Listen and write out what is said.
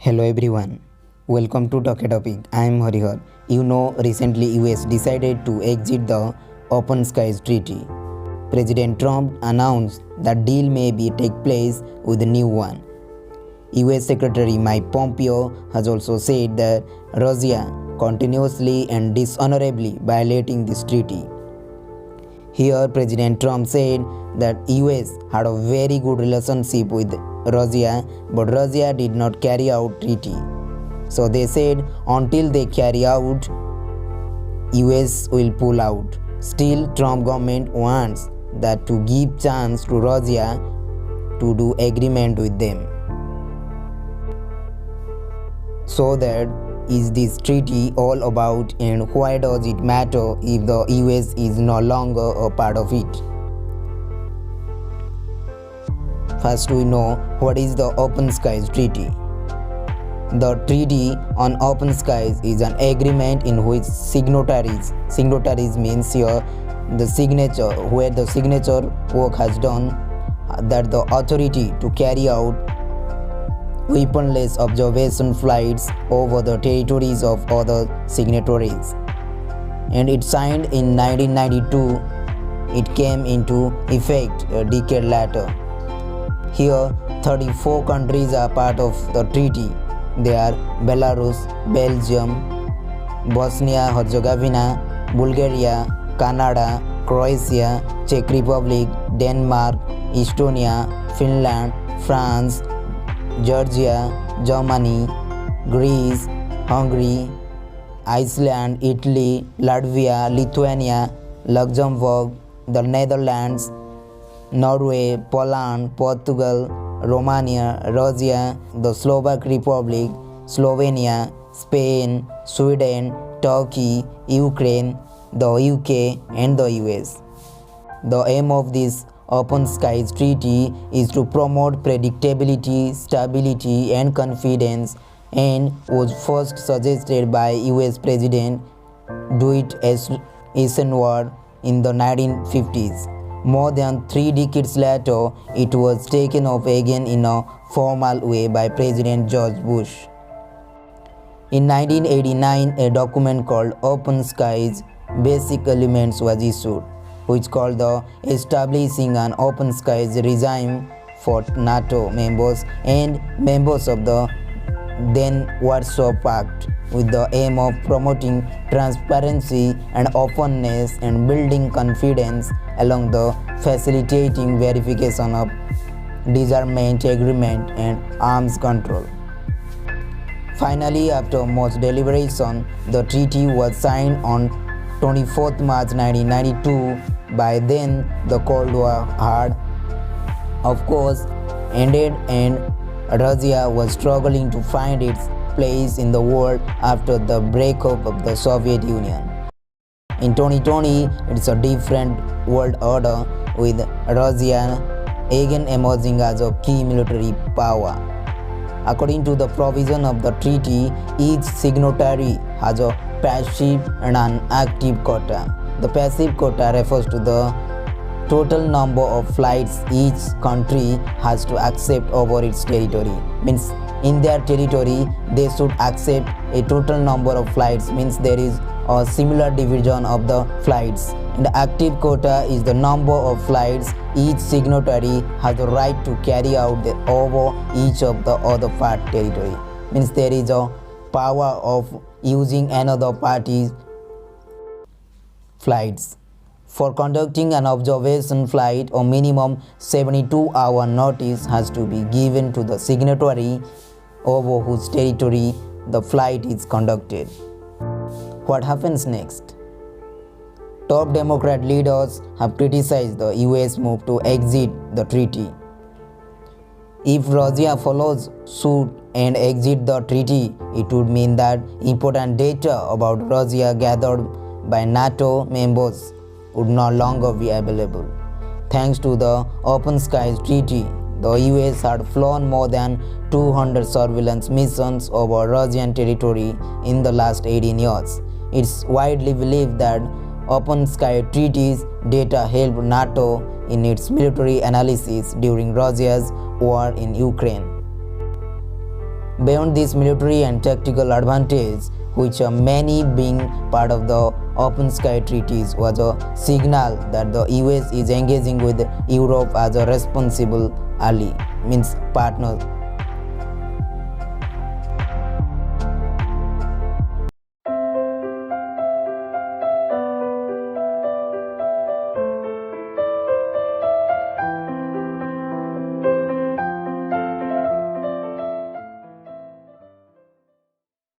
Hello everyone, welcome to Talk a Topic. I am Harihar. Recently US decided to exit the Open Skies Treaty. President Trump announced that deal may be take place with a new one. US Secretary Mike Pompeo has also said that Russia continuously and dishonorably violating this treaty. Here President Trump said that US had a very good relationship with Russia, but Russia did not carry out treaty. So they said until they carry out, US will pull out. Still Trump government wants that to give chance to Russia to do agreement with them. So that is this treaty all about, and why does it matter if the US is no longer a part of it? First we know what is the Open Skies Treaty. The Treaty on Open Skies is an agreement in which signatories means here the signature, where the signature work has done, that the authority to carry out weaponless observation flights over the territories of other signatories. And it signed in 1992. It came into effect a decade later. Here 34 countries are part of the treaty. They are Belarus, Belgium, Bosnia-Herzegovina, Bulgaria, Canada, Croatia, Czech Republic, Denmark, Estonia, Finland, France, Georgia, Germany, Greece, Hungary, Iceland, Italy, Latvia, Lithuania, Luxembourg, the Netherlands, Norway, Poland, Portugal, Romania, Russia, the Slovak Republic, Slovenia, Spain, Sweden, Turkey, Ukraine, the UK, and the US. The aim of this Open Skies Treaty is to promote predictability, stability, and confidence, and was first suggested by US President Dwight Eisenhower in the 1950s. More than 3 decades later, it was taken up again in a formal way by President George Bush. In 1989, a document called Open Skies Basic Elements was issued, which called the Establishing an Open Skies Regime for NATO members and members of the then Warsaw Pact, with the aim of promoting transparency and openness and building confidence along the facilitating verification of disarmament agreement and arms control. Finally, after much deliberation, the treaty was signed on 24th March 1992. By then, the Cold War had, of course, ended, and Russia was struggling to find its place in the world after the breakup of the Soviet Union. In 2020, it's a different world order, with Russia again emerging as a key military power. According to the provision of the treaty, each signatory has a passive and an active quota. The passive quota refers to the total number of flights each country has to accept over its territory. Means in their territory they should accept a total number of flights, means there is a similar division of the flights. And the active quota is the number of flights each signatory has the right to carry out over each of the other part territory. Means there is a power of using another party's flights. For conducting an observation flight, a minimum 72-hour notice has to be given to the signatory over whose territory the flight is conducted. What happens next? Top Democrat leaders have criticized the US move to exit the treaty. If Russia follows suit and exit the treaty, it would mean that important data about Russia gathered by NATO members would no longer be available. Thanks to the Open Skies Treaty, the US had flown more than 200 surveillance missions over Russian territory in the last 18 years. It's widely believed that Open Sky Treaty's data helped NATO in its military analysis during Russia's war in Ukraine. Beyond this military and tactical advantage, which many being part of the Open Sky Treaties, was a signal that the US is engaging with Europe as a responsible ally, means partner